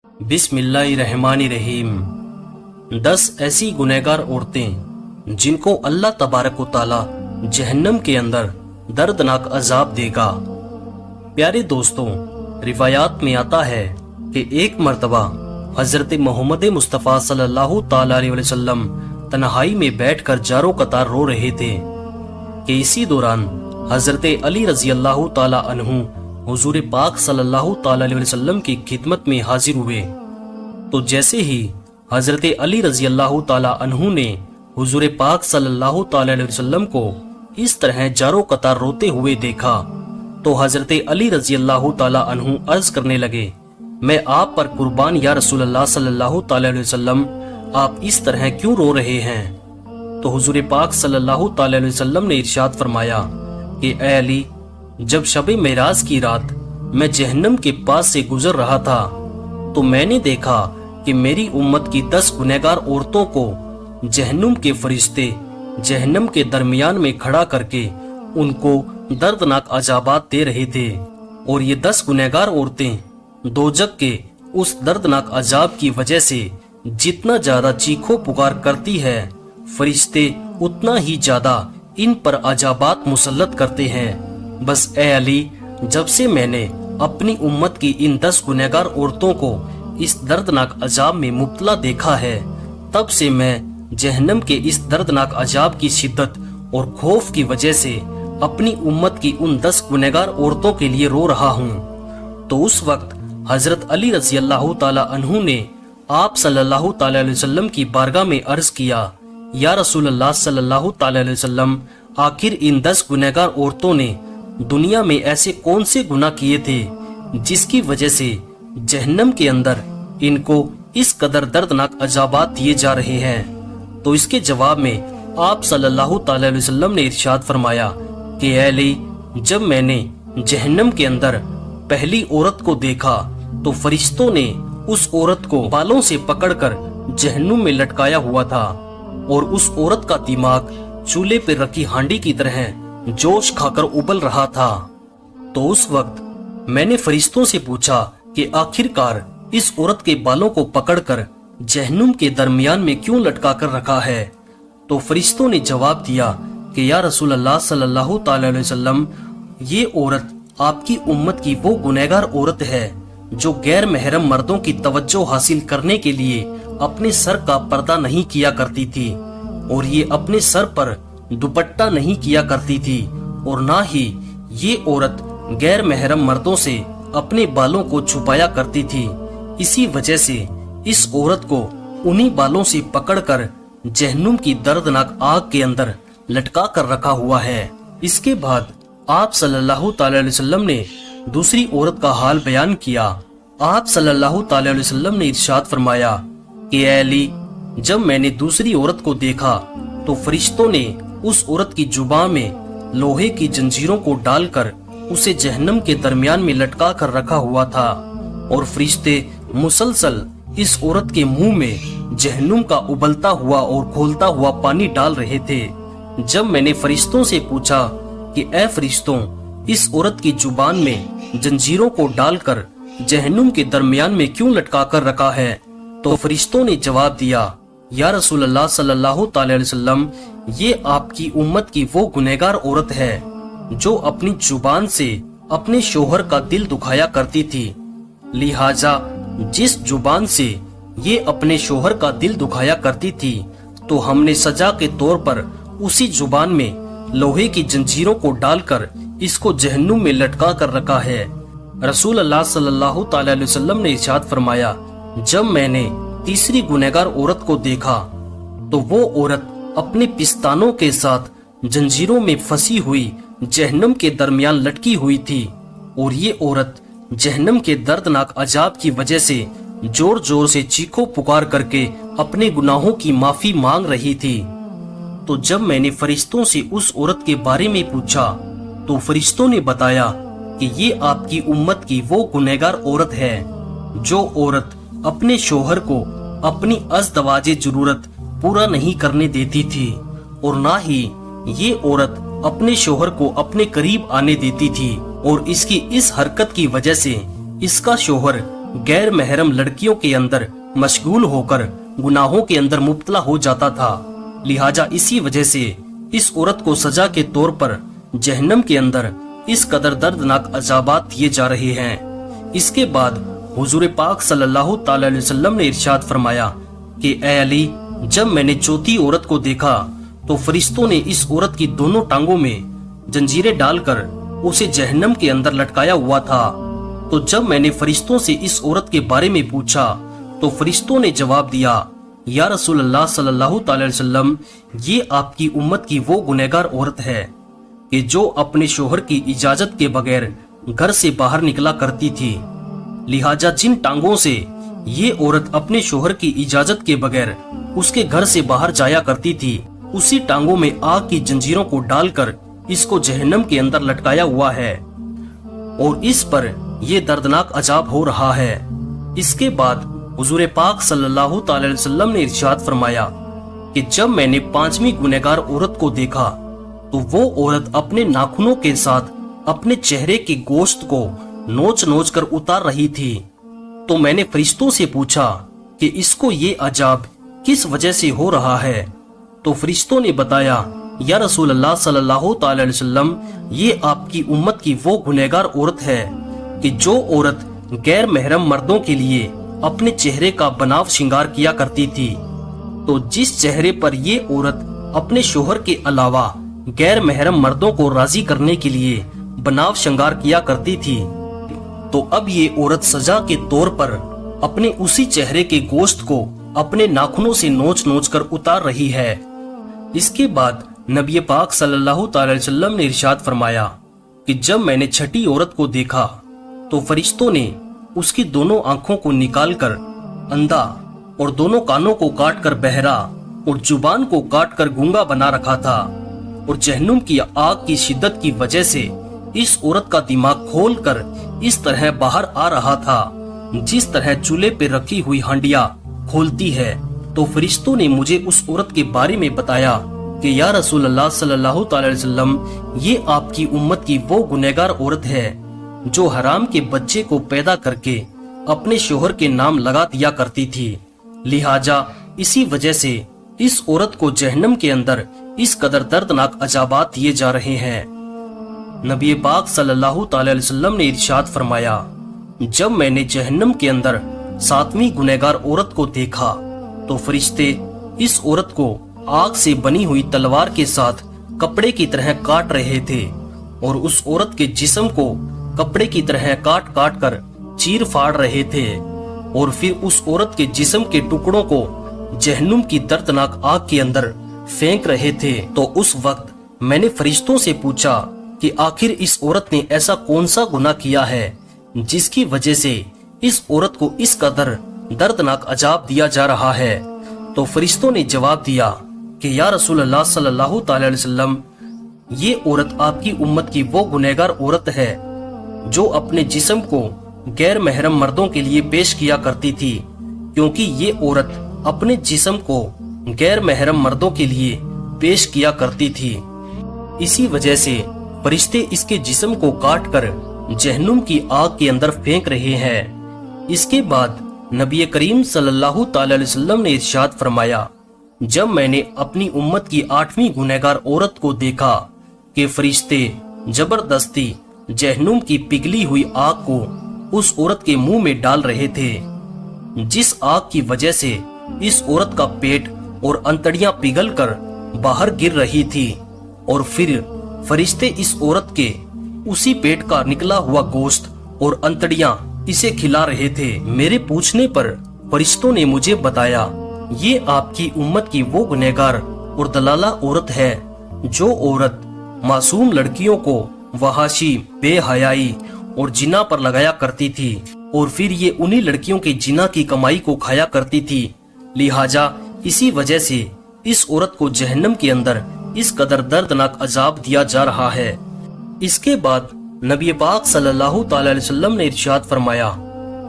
बिस्मिल्लाहिर्रहमानिर्रहीम। 10 ऐसी गुनहगार औरतें जिनको अल्लाह तबारक व ताला जहन्नम के अंदर दर्दनाक अजाब देगा। प्यारे दोस्तों, रिवायात में आता है कि एक मर्तबा हजरत मोहम्मद मुस्तफ़ा सल्लल्लाहु ताला अलैहि वसल्लम तन्हाई में बैठकर जारो कतार रो रहे थे कि इसी दौरान हजरत अली रजी अल्लाह ताला अन्हु हुजूर पाक सल्लल्लाहु ताला अलैहि वसल्लम की खिदमत में हाजिर हुए। तो जैसे ही हजरत अली रजी अल्लाह ताला अन्हु ने हुजूर पाक सल्लल्लाहु ताला अलैहि वसल्लम को इस तरह जारो कतार रोते हुए देखा तो हजरत अली रजी अल्लाह ताला अन्हु अर्ज करने लगे, मैं आप पर कुर्बान या रसूल अल्लाह सल्लल्लाहु ताला अलैहि वसल्लम, आप इस तरह क्यों रो रहे हैं? तो हुजूर पाक सल्लल्लाहु ताला अलैहि वसल्लम ने इरशाद फरमाया कि ए अली, जब शबे मेराज की रात मैं जहन्नम के पास से गुजर रहा था तो मैंने देखा कि मेरी उम्मत की 10 गुनहगार औरतों को जहन्नुम के फरिश्ते जहन्नम के दरमियान में खड़ा करके उनको दर्दनाक अजाबात दे रहे थे। और ये 10 गुनहगार औरतें दोजक के उस दर्दनाक अजाब की वजह से जितना ज्यादा चीखो पुकार करती है, फरिश्ते उतना ही ज्यादा इन पर अजाबात मुसल्लत करते हैं। बस ए अली, जब से मैंने अपनी उम्मत की इन 10 गुनहगार औरतों को इस दर्दनाक अजाब में मुब्तला देखा है, तब से मैं जहन्नम के इस दर्दनाक अजाब की शिद्दत और खौफ की वजह से अपनी उम्मत की उन 10 गुनहगार औरतों के लिए रो रहा हूँ। तो उस वक्त हजरत अली रजी अल्लाह ताला अन्हु ने आप सल्लल्लाहु ताला अलैहि वसल्लम की बारगाह में अर्ज किया, या रसूल अल्लाह सल्लल्लाहु ताला अलैहि वसल्लम, आखिर इन 10 गुनहगार औरतों ने दुनिया में ऐसे कौन से गुनाह किए थे जिसकी वजह से जहन्नम के अंदर इनको इस कदर दर्दनाक अजाबात दिए जा रहे हैं? तो इसके जवाब में आप सल्लल्लाहु ताला अलैहि वसल्लम ने इरशाद फरमाया कि ए अली, जब मैंने जहन्नम के अंदर पहली औरत को देखा तो फरिश्तों ने उस औरत को बालों से पकड़कर जहन्नुम में लटकाया हुआ था और उस औरत का दिमाग चूल्हे पर रखी हांडी की तरह जोश खाकर उबल रहा था। तो उस वक्त मैंने फरिश्तों से पूछा कि आखिरकार इस औरत के बालों को पकड़कर जहन्नुम के दरमियान में क्यों लटका कर रखा है? तो फरिश्तों ने जवाब दिया कि या रसूल अल्लाह सल्लल्लाहु ताला अलैहि वसल्लम, ये औरत आपकी उम्मत की वो गुनहगार औरत है जो गैर महरम मर्दों की तवज्जो हासिल करने के लिए अपने सर का पर्दा नहीं किया करती थी, और ये अपने सर पर दुपट्टा नहीं किया करती थी, और ना ही ये औरत गैर महरम मर्दों से अपने बालों को छुपाया करती थी। इसी वजह से इस औरत को उन्हीं बालों से पकड़कर जहन्नुम की दर्दनाक आग के अंदर लटका कर रखा हुआ है। इसके बाद आप सल्लल्लाहु ताला अलैहि वसल्लम ने दूसरी औरत का हाल बयान किया। आप सल्लल्लाहु ताला अलैहि वसल्लम ने इरशाद फरमाया कि ए अली, जब मैंने दूसरी औरत को देखा तो फरिश्तों ने उस औरत की जुबान में लोहे की जंजीरों को डालकर उसे जहन्नम के दरमियान में लटका कर रखा हुआ था, और फरिश्ते मुसलसल इस औरत के मुंह में जहन्नुम का उबलता हुआ और खोलता हुआ पानी डाल रहे थे। जब मैंने फरिश्तों से पूछा कि ए फरिश्तों, इस औरत की जुबान में जंजीरों को डालकर जहन्नुम के दरमियान में क्यों लटका कर रखा है? तो फरिश्तों ने जवाब दिया, या रसूल अल्लाह सल्लल्लाहु ताला अलैहि वसल्लम, ये आपकी उम्मत की वो गुनहगार औरत है जो अपनी जुबान से अपने शोहर का दिल दुखाया करती थी। लिहाजा जिस जुबान से ये अपने शोहर का दिल दुखाया करती थी, तो हमने सजा के तौर पर उसी जुबान में लोहे की जंजीरों को डालकर इसको जहन्नुम में लटका कर रखा है। रसूल अल्लाह सल्लल्लाहु ताला अलैहि वसल्लम ने इरशाद फरमाया, जब मैंने तीसरी गुनहगार औरत को देखा तो वो औरत अपने पिस्तानों के साथ जंजीरों में फंसी हुई जहन्नम के दरमियान लटकी हुई थी, और ये औरत जहन्नम के दर्दनाक अजाब की वजह से जोर जोर से चीखो पुकार करके अपने गुनाहों की माफी मांग रही थी। तो जब मैंने फरिश्तों से उस औरत के बारे में पूछा तो फरिश्तों ने बताया कि ये आपकी उम्मत की वो गुनहगार औरत है जो औरत अपने शोहर को अपनी अज़दवाजे जरूरत पूरा नहीं करने देती थी, और ना ही ये औरत अपने शोहर को अपने करीब आने देती थी, और इसकी इस हरकत की वजह से इसका शोहर गैर महरम लड़कियों के अंदर मशगूल होकर गुनाहों के अंदर मुब्तला हो जाता था। लिहाजा इसी वजह से इस औरत को सजा के तौर पर जहन्नम के अंदर इस कदर दर्दनाक अजाबात दिए जा रहे हैं। इसके बाद हुजूर पाक सल्लल्लाहु ताला अलैहि वसल्लम ने इरशाद फरमाया कि ए अली, जब मैंने चौथी औरत को देखा तो फरिश्तों ने इस औरत की दोनों टांगों में जंजीरें डालकर उसे जहन्नम के अंदर लटकाया हुआ था। तो जब मैंने फरिश्तों से इस औरत के बारे में पूछा तो फरिश्तों ने जवाब दिया, या रसूल अल्लाह सल्लल्लाहु अलैहि वसल्लम, ये आपकी उम्मत की वो गुनहगार औरत है कि जो अपने शोहर की इजाजत के बगैर घर से बाहर निकला करती थी। लिहाजा जिन टांगों से ये औरत अपने शोहर की इजाजत के बगैर उसके घर से बाहर जाया करती थी, उसी टांगों में आग की जंजीरों को डालकर इसको जहन्नम के अंदर लटकाया हुआ है और इस पर यह दर्दनाक अजाब हो रहा है। इसके बाद हुजूर पाक सल्लल्लाहु अलैहि वसल्लम ने इरशाद फरमाया कि जब मैंने पांचवी गुनहगार औरत को देखा तो वो औरत अपने नाखूनों के साथ अपने चेहरे के गोश्त को नोच नोच कर उतार रही थी। तो मैंने फरिश्तों से पूछा कि इसको ये अजाब किस वजह से हो रहा है। तो फरिश्तों ने बताया, या रसूल अल्लाह सल्लल्लाहु अलैहि वसल्लम, ये आपकी उम्मत की वो गुनहगार औरत है कि जो औरत गैर महरम मर्दों के लिए अपने चेहरे का बनाव श्रृंगार किया करती थी। तो जिस चेहरे पर ये औरत अपने शोहर के अलावा गैर महरम मर्दों को राजी करने के लिए बनाव श्रृंगार किया करती थी, तो अब ये औरत सजा के तौर पर अपने उसी चेहरे के गोश्त को अपने नाखूनों से नोच नोच कर उतार रही है। इसके बाद नबी पाक सल्लल्लाहु अलैहि वसल्लम ने इरशाद फरमाया कि जब मैंने छठी औरत को देखा तो फरिश्तों ने उसकी दोनों आंखों को निकालकर अंधा और दोनों कानों को काटकर बहरा और जुबान को काटकर गूंगा बना रखा था। और जहन्नुम की आग की शिद्दत की वजह से इस औरत का दिमाग खोलकर इस तरह बाहर आ रहा था जिस तरह चूल्हे पे रखी हुई हांडिया खोलती है। तो फरिश्तों ने मुझे उस औरत के बारे में बताया कि या रसूल अल्लाह सल्लल्लाहु अलैहि वसल्लम, ये आपकी उम्मत की वो गुनहगार औरत है जो हराम के बच्चे को पैदा करके अपने शोहर के नाम लगा दिया करती थी। लिहाजा इसी वजह से इस औरत को जहन्नम के अंदर इस कदर दर्दनाक अजाबात दिए जा रहे हैं। नबी पाक सल्लल्लाहु अलैहि वसल्लम ने इरशाद फरमाया, जब मैंने जहन्नम के अंदर सातवीं गुनहगार औरत को देखा तो फरिश्ते इस औरत को आग से बनी हुई तलवार के साथ कपड़े की तरह काट रहे थे और उस औरत के जिस्म को कपड़े की तरह काट काट कर चीर फाड़ रहे थे और फिर उस औरत के जिस्म के टुकड़ों को जहन्नुम की दर्दनाक आग के अंदर फेंक रहे थे। तो उस वक्त मैंने फरिश्तों से पूछा कि आखिर इस औरत ने ऐसा कौन सा गुनाह किया है जिसकी वजह से इस औरत को इस कदर दर्दनाक अजाब दिया जा रहा है। तो फरिश्तों ने जवाब दिया कि या रसूल अल्लाह सल्लल्लाहु अलैहि वसल्लम, ये औरत आपकी उम्मत की वो गुनहगार औरत है जो अपने जिस्म को गैर महरम मर्दों के लिए पेश किया करती थी, क्योंकि ये औरत अपने जिस्म को गैर महरम मर्दों के लिए पेश किया करती थी। इसी वजह से फरिश्ते इसके जिस्म को काट कर जहन्नुम की आग के अंदर फेंक रहे हैं। इसके बाद नबी करीम सल्लल्लाहु अलैहि वसल्लम ने इरशाद फरमाया, जब मैंने अपनी उम्मत की आठवीं गुनहगार औरत को देखा कि फरिश्ते जबरदस्ती जहन्नुम की पिघली हुई आग को उस औरत के मुंह में डाल रहे थे, जिस आग की वजह से इस औरत का पेट और अंतड़ियां पिघलकर बाहर गिर रही थी और फिर फरिश्ते इस औरत के उसी पेट का निकला हुआ गोश्त और अंतड़ियां इसे खिला रहे थे। मेरे पूछने पर फरिश्तों ने मुझे बताया, ये आपकी उम्मत की वो गुनहगार और दलाला औरत है जो औरत मासूम लड़कियों को वहाशी, बेहयाई और जिना पर लगाया करती थी और फिर ये उन्हीं लड़कियों के जिना की कमाई को खाया करती थी। लिहाजा इसी वजह से इस औरत को जहन्नम के अंदर इस कदर दर्दनाक अजाब दिया जा रहा है। इसके बाद नबी पाक सल्लल्लाहु अलैहि वसल्लम ने इरशाद फरमाया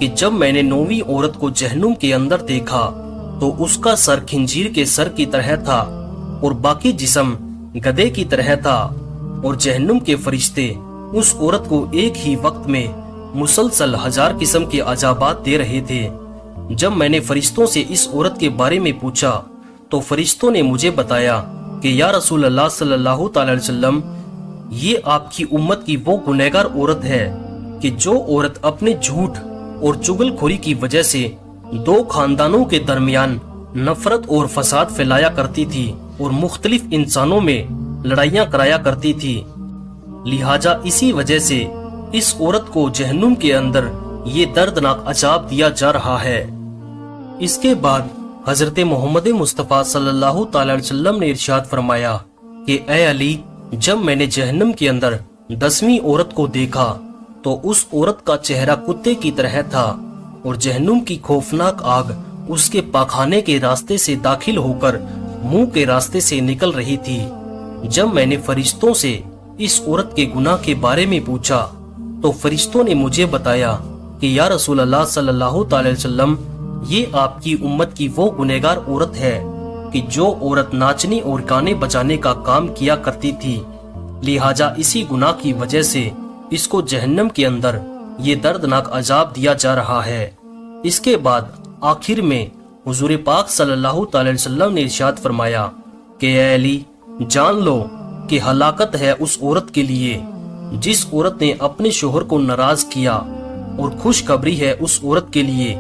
कि जब मैंने नौवीं औरत को जहन्नुम के अंदर देखा तो उसका सर खिंजीर के सर की तरह था और बाकी जिस्म गधे की तरह था और जहन्नुम के फरिश्ते उस औरत को एक ही वक्त में مسلسل 1000 قسم کے عذابات دے رہے تھے۔ جب میں نے فرشتوں سے اس عورت کے بارے میں پوچھا تو فرشتوں نے مجھے بتایا کہ یا رسول اللہ صلی اللہ تعالی علیہ وسلم، یہ آپ کی امت کی وہ گنہگار عورت ہے کہ جو عورت اپنے جھوٹ اور چغل خوری کی وجہ سے 2 خاندانوں کے درمیان نفرت اور فساد پھیلایا کرتی تھی اور مختلف انسانوں میں لڑائیاں کرایا کرتی تھی۔ لہٰذا اسی وجہ سے اس عورت کو جہنم کے اندر یہ دردناک عذاب دیا جا رہا ہے۔ اس کے بعد حضرت محمد مصطفیٰ صلی اللہ تعالی علیہ وسلم نے ارشاد فرمایا کہ اے علی، جب میں نے جہنم کے اندر 10ویں عورت کو دیکھا تو اس عورت کا چہرہ کتے کی طرح تھا اور جہنم کی خوفناک آگ اس کے پاخانے کے راستے سے داخل ہو کر منہ کے راستے سے نکل رہی تھی۔ جب میں نے فرشتوں سے اس عورت کے گناہ کے بارے میں پوچھا تو فرشتوں نے مجھے بتایا کہ یا رسول اللہ صلی اللہ تعالی علیہ وسلم، یہ آپ کی امت کی وہ گنہگار عورت ہے کہ جو عورت ناچنے اور گانے بجانے کا کام کیا کرتی تھی، لہٰذا اسی گناہ کی وجہ سے اس کو جہنم کے اندر یہ دردناک عذاب دیا جا رہا ہے۔ اس کے بعد آخر میں حضور پاک صلی اللہ تعالی علیہ وسلم نے ارشاد فرمایا کہ اے علی، جان لو کہ ہلاکت ہے اس عورت کے لیے جس عورت نے اپنے شوہر کو ناراض کیا، اور خوشخبری ہے اس عورت کے لیے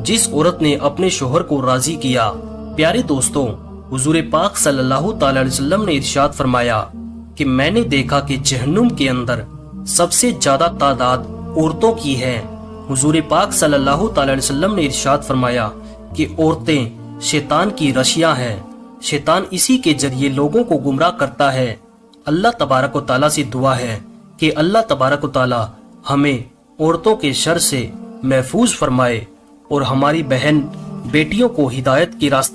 جس عورت نے اپنے شوہر کو راضی کیا۔ پیارے دوستوں، حضور پاک صلی اللہ تعالی علیہ وسلم نے ارشاد فرمایا کہ میں نے دیکھا کہ جہنم کے اندر سب سے زیادہ تعداد عورتوں کی ہے۔ حضور پاک صلی اللہ تعالی علیہ وسلم نے ارشاد فرمایا کہ عورتیں شیطان کی رشیاں ہیں، شیطان اسی کے ذریعے لوگوں کو گمراہ کرتا ہے۔ اللہ تبارک و تعالیٰ سے دعا ہے کہ اللہ تبارک و تعالیٰ ہمیں عورتوں کے شر سے محفوظ فرمائے اور ہماری بہن بیٹیوں کو ہدایت کے راستے